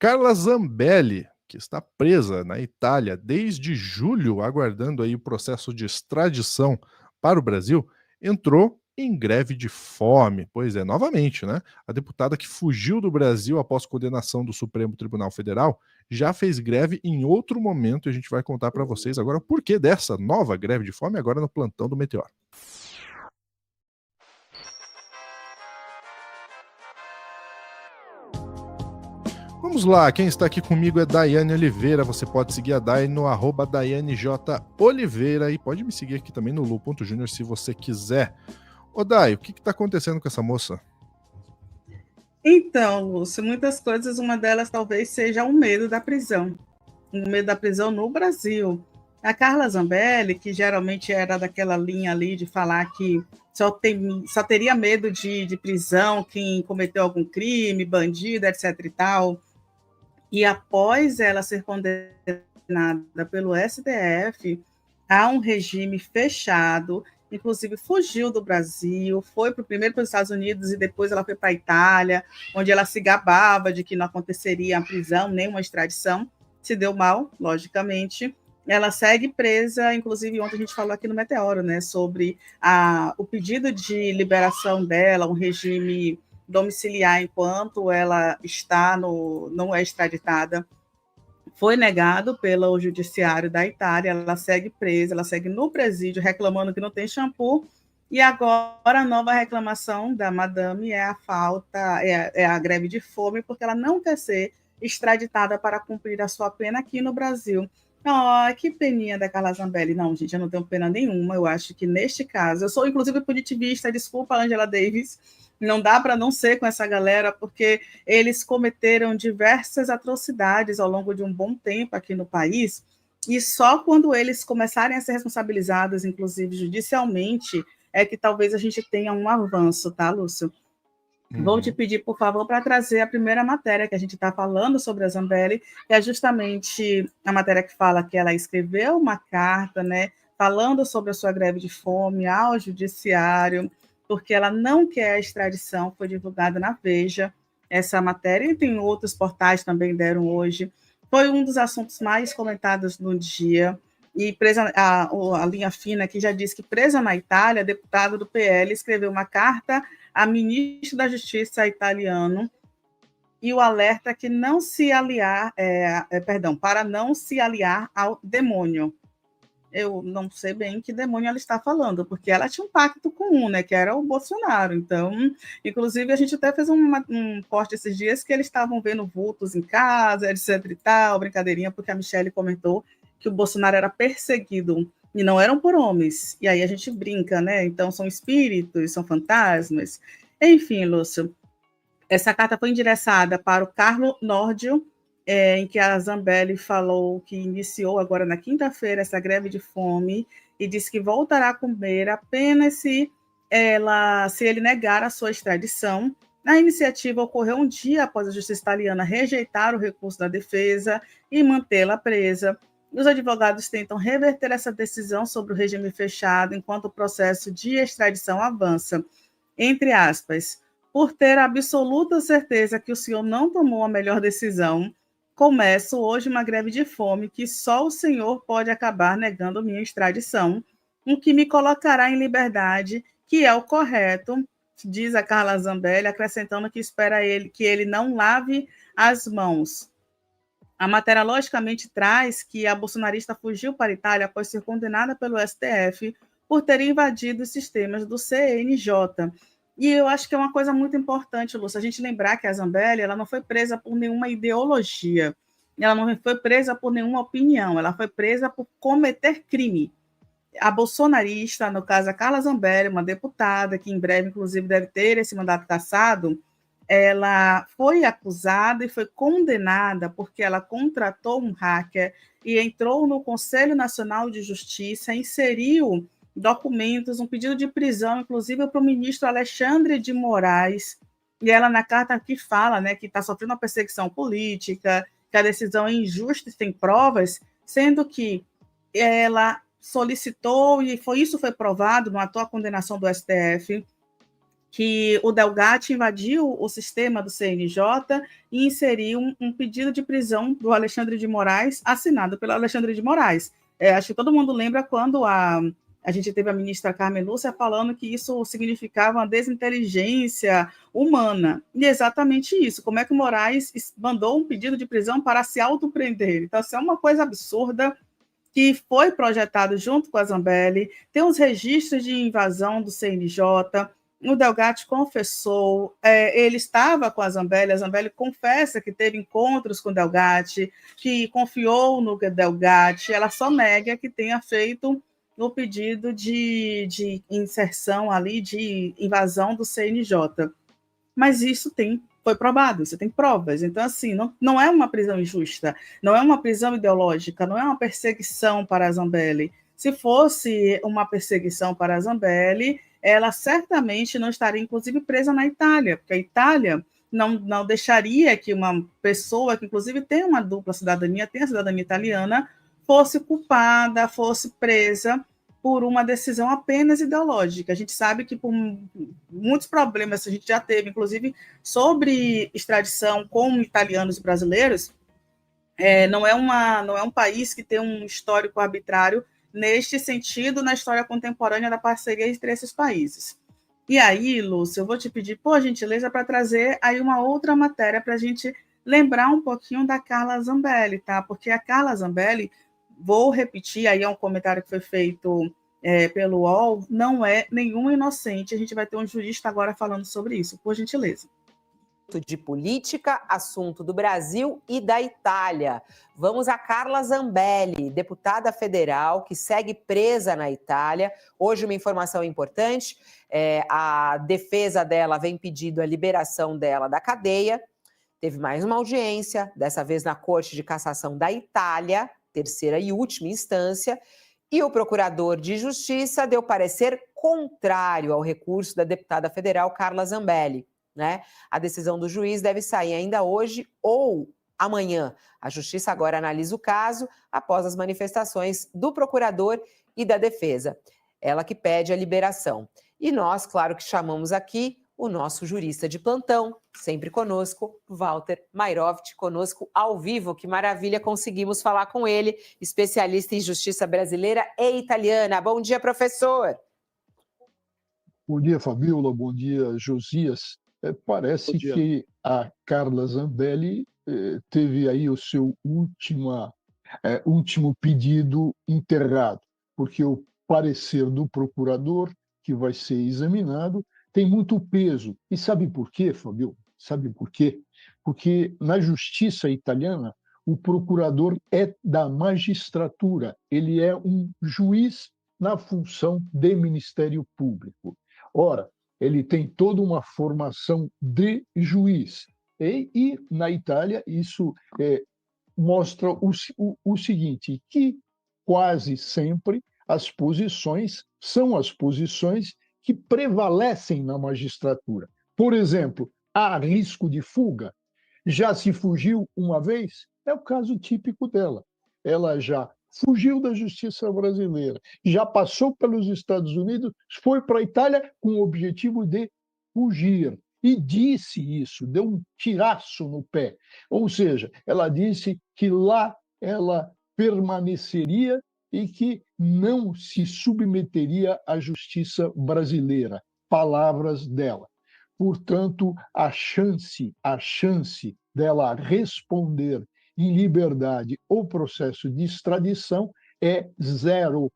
Carla Zambelli, que está presa na Itália desde julho, aguardando aí o processo de extradição para o Brasil, entrou em greve de fome. Pois é, novamente, né? A deputada que fugiu do Brasil após condenação do Supremo Tribunal Federal já fez greve em outro momento e a gente vai contar para vocês agora o porquê dessa nova greve de fome agora no plantão do Meteor. Vamos lá, quem está aqui comigo é Daiane Oliveira. Você pode seguir a Dai no @DaianeJOliveira e pode me seguir aqui também no Lu.Júnior se você quiser. Ô Dai, o que está acontecendo com essa moça? Então, Lúcio, muitas coisas, uma delas talvez seja o medo da prisão. O medo da prisão no Brasil. A Carla Zambelli, que geralmente era daquela linha ali de falar que só teria medo de prisão quem cometeu algum crime, bandido, etc. e tal. E após ela ser condenada pelo STF a um regime fechado, inclusive fugiu do Brasil, foi primeiro para os Estados Unidos e depois ela foi para a Itália, onde ela se gabava de que não aconteceria a prisão, nem uma extradição, se deu mal, logicamente. Ela segue presa, inclusive ontem a gente falou aqui no Meteoro, né, sobre o pedido de liberação dela, um regime domiciliar enquanto ela não é extraditada, foi negado pelo judiciário da Itália, ela segue presa, ela segue no presídio reclamando que não tem shampoo, e agora a nova reclamação da madame é a greve de fome, porque ela não quer ser extraditada para cumprir a sua pena aqui no Brasil. Oh, que peninha da Carla Zambelli. Não, gente, eu não tenho pena nenhuma. Eu acho que neste caso, eu sou inclusive punitivista, desculpa, Angela Davis, não dá para não ser com essa galera, porque eles cometeram diversas atrocidades ao longo de um bom tempo aqui no país, e só quando eles começarem a ser responsabilizados, inclusive judicialmente, é que talvez a gente tenha um avanço, tá, Lúcio? Vou te pedir, por favor, para trazer a primeira matéria que a gente está falando sobre a Zambelli, que é justamente a matéria que fala que ela escreveu uma carta, né, falando sobre a sua greve de fome ao judiciário, porque ela não quer a extradição, foi divulgada na Veja essa matéria, e tem outros portais também deram hoje. Foi um dos assuntos mais comentados no dia, e presa, a linha fina aqui já diz que presa na Itália, deputado do PL escreveu uma carta a ministro da Justiça italiano e o alerta que não se aliar, para não se aliar ao demônio. Eu não sei bem que demônio ela está falando, porque ela tinha um pacto com né, que era o Bolsonaro. Então, inclusive, a gente até fez um corte esses dias que eles estavam vendo vultos em casa, etc e tal, brincadeirinha, porque a Michelle comentou que o Bolsonaro era perseguido e não eram por homens. E aí a gente brinca, né? Então, são espíritos, são fantasmas. Enfim, Lúcio, essa carta foi endereçada para o Carlo Nordio, em que a Zambelli falou que iniciou agora na quinta-feira essa greve de fome e disse que voltará a comer apenas se ele negar a sua extradição. A iniciativa ocorreu um dia após a justiça italiana rejeitar o recurso da defesa e mantê-la presa. Os advogados tentam reverter essa decisão sobre o regime fechado enquanto o processo de extradição avança. Entre aspas, por ter absoluta certeza que o senhor não tomou a melhor decisão, começo hoje uma greve de fome que só o senhor pode acabar negando minha extradição, o que me colocará em liberdade, que é o correto, diz a Carla Zambelli, acrescentando que espera que ele não lave as mãos. A matéria, logicamente, traz que a bolsonarista fugiu para a Itália após ser condenada pelo STF por ter invadido os sistemas do CNJ. E eu acho que é uma coisa muito importante, Lúcia, a gente lembrar que a Zambelli ela não foi presa por nenhuma ideologia, ela não foi presa por nenhuma opinião, ela foi presa por cometer crime. A bolsonarista, no caso a Carla Zambelli, uma deputada, que em breve, inclusive, deve ter esse mandato cassado, ela foi acusada e foi condenada porque ela contratou um hacker e entrou no Conselho Nacional de Justiça, inseriu documentos, um pedido de prisão, inclusive para o ministro Alexandre de Moraes, e ela na carta aqui fala, né, que está sofrendo uma perseguição política, que a decisão é injusta e tem provas, sendo que ela solicitou, e isso foi provado, não à toa a condenação do STF, que o Delgatti invadiu o sistema do CNJ e inseriu um pedido de prisão do Alexandre de Moraes, assinado pelo Alexandre de Moraes. Acho que todo mundo lembra quando a gente teve a ministra Carmen Lúcia falando que isso significava uma desinteligência humana. E é exatamente isso. Como é que o Moraes mandou um pedido de prisão para se autoprender? Então, isso é uma coisa absurda que foi projetado junto com a Zambelli. Tem os registros de invasão do CNJ. O Delgatti confessou, ele estava com a Zambelli confessa que teve encontros com o Delgatti, que confiou no Delgatti, ela só nega que tenha feito o pedido de inserção ali, de invasão do CNJ. Mas isso foi provado, você tem provas. Então, assim, não é uma prisão injusta, não é uma prisão ideológica, não é uma perseguição para a Zambelli. Se fosse uma perseguição para a Zambelli, ela certamente não estaria, inclusive, presa na Itália, porque a Itália não deixaria que uma pessoa que, inclusive, tem uma dupla cidadania, tem a cidadania italiana, fosse culpada, fosse presa por uma decisão apenas ideológica. A gente sabe que por muitos problemas que a gente já teve, inclusive, sobre extradição com italianos e brasileiros, não é um país que tem um histórico arbitrário neste sentido, na história contemporânea da parceria entre esses países. E aí, Lúcio, eu vou te pedir, por gentileza, para trazer aí uma outra matéria para a gente lembrar um pouquinho da Carla Zambelli, tá? Porque a Carla Zambelli, vou repetir, aí é um comentário que foi feito pelo UOL, não é nenhum inocente. A gente vai ter um jurista agora falando sobre isso, por gentileza. De política, assunto do Brasil e da Itália. Vamos a Carla Zambelli, deputada federal que segue presa na Itália. Hoje uma informação importante, a defesa dela vem pedindo a liberação dela da cadeia. Teve mais uma audiência, dessa vez na Corte de Cassação da Itália, terceira e última instância, e o procurador de Justiça deu parecer contrário ao recurso da deputada federal Carla Zambelli. Né? A decisão do juiz deve sair ainda hoje ou amanhã. A Justiça agora analisa o caso após as manifestações do procurador e da defesa. Ela que pede a liberação. E nós, claro que chamamos aqui o nosso jurista de plantão, sempre conosco, Walter Mairovich, conosco ao vivo. Que maravilha, conseguimos falar com ele, especialista em justiça brasileira e italiana. Bom dia, professor. Bom dia, Fabíola. Bom dia, Josias. Parece que a Carla Zambelli teve aí o seu último pedido enterrado, porque o parecer do procurador, que vai ser examinado, tem muito peso. E sabe por quê, Fabíola? Sabe por quê? Porque na justiça italiana, o procurador é da magistratura, ele é um juiz na função de Ministério Público. Ora, ele tem toda uma formação de juiz. E na Itália, isso mostra o seguinte, que quase sempre as posições são as posições que prevalecem na magistratura. Por exemplo, há risco de fuga? Já se fugiu uma vez? É o caso típico dela. Ela já fugiu da justiça brasileira, já passou pelos Estados Unidos, foi para a Itália com o objetivo de fugir. E disse isso, deu um tiraço no pé. Ou seja, ela disse que lá ela permaneceria e que não se submeteria à justiça brasileira. Palavras dela. Portanto, a chance dela responder em liberdade o processo de extradição é zero.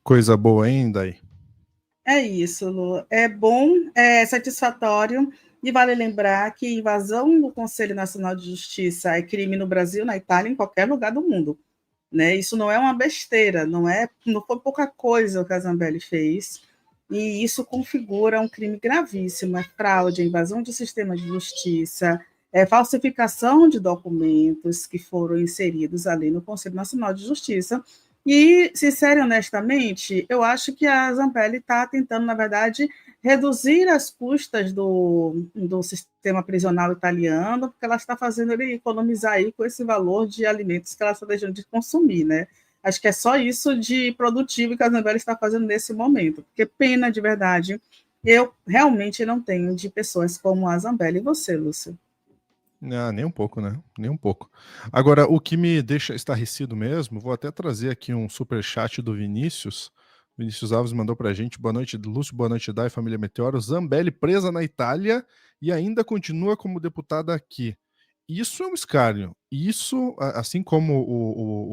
Coisa boa ainda aí. É isso, Lu. É bom, é satisfatório, e vale lembrar que invasão do Conselho Nacional de Justiça é crime no Brasil, na Itália, em qualquer lugar do mundo. Né? Isso não é uma besteira, não foi pouca coisa o que a Zambelli fez. E isso configura um crime gravíssimo, é fraude, invasão de sistema de justiça, é falsificação de documentos que foram inseridos ali no Conselho Nacional de Justiça. E, sincero e honestamente, eu acho que a Zambelli está tentando, na verdade, reduzir as custas do sistema prisional italiano, porque ela está fazendo ele economizar aí com esse valor de alimentos que ela está deixando de consumir, né? Acho que é só isso de produtivo que a Zambelli está fazendo nesse momento, porque pena de verdade, eu realmente não tenho de pessoas como a Zambelli. E você, Lúcio? Ah, nem um pouco, né? Nem um pouco. Agora, o que me deixa estarrecido mesmo, vou até trazer aqui um superchat do Vinícius. Vinícius Alves mandou pra gente: boa noite, Lúcio, boa noite, Dai, família Meteoro. Zambelli presa na Itália e ainda continua como deputada aqui. Isso é um escárnio. Isso, assim como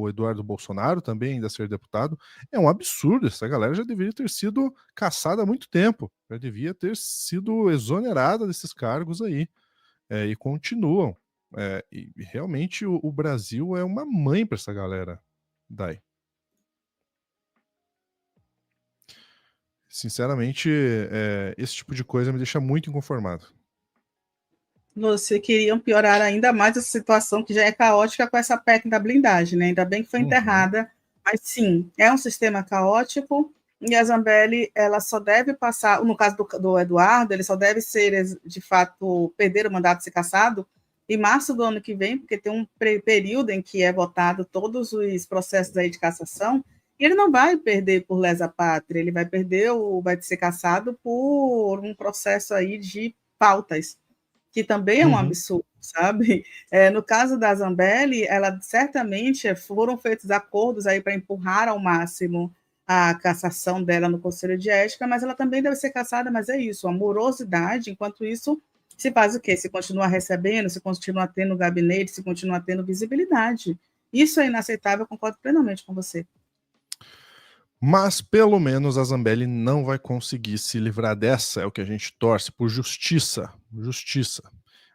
o Eduardo Bolsonaro também ainda ser deputado, é um absurdo. Essa galera já deveria ter sido caçada há muito tempo. Já devia ter sido exonerada desses cargos aí. E continuam. E realmente o Brasil é uma mãe para essa galera, Dai. Sinceramente, esse tipo de coisa me deixa muito inconformado. Você queriam piorar ainda mais essa situação que já é caótica com essa PEC da blindagem, né? Ainda bem que foi enterrada, mas sim, é um sistema caótico e a Zambelli, ela só deve passar, no caso do Eduardo, ele só deve ser, de fato, perder o mandato de ser cassado em março do ano que vem, porque tem um período em que é votado todos os processos aí de cassação, e ele não vai perder por lesa pátria, ele vai perder, vai ser cassado por um processo aí de pautas, que também é um absurdo, sabe? No caso da Zambelli, ela certamente foram feitos acordos aí para empurrar ao máximo a cassação dela no Conselho de Ética, mas ela também deve ser cassada, mas é isso, a morosidade, enquanto isso, se faz o quê? Se continua recebendo, se continua tendo gabinete, se continua tendo visibilidade. Isso é inaceitável, eu concordo plenamente com você. Mas pelo menos a Zambelli não vai conseguir se livrar dessa, é o que a gente torce, por justiça. Justiça.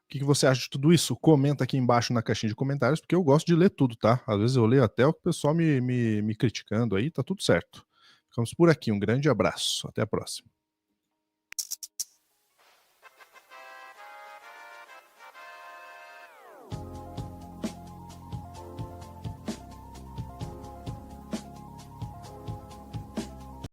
O que você acha de tudo isso? Comenta aqui embaixo na caixinha de comentários, porque eu gosto de ler tudo, tá? Às vezes eu leio até o pessoal me criticando aí, tá tudo certo. Ficamos por aqui, um grande abraço, até a próxima.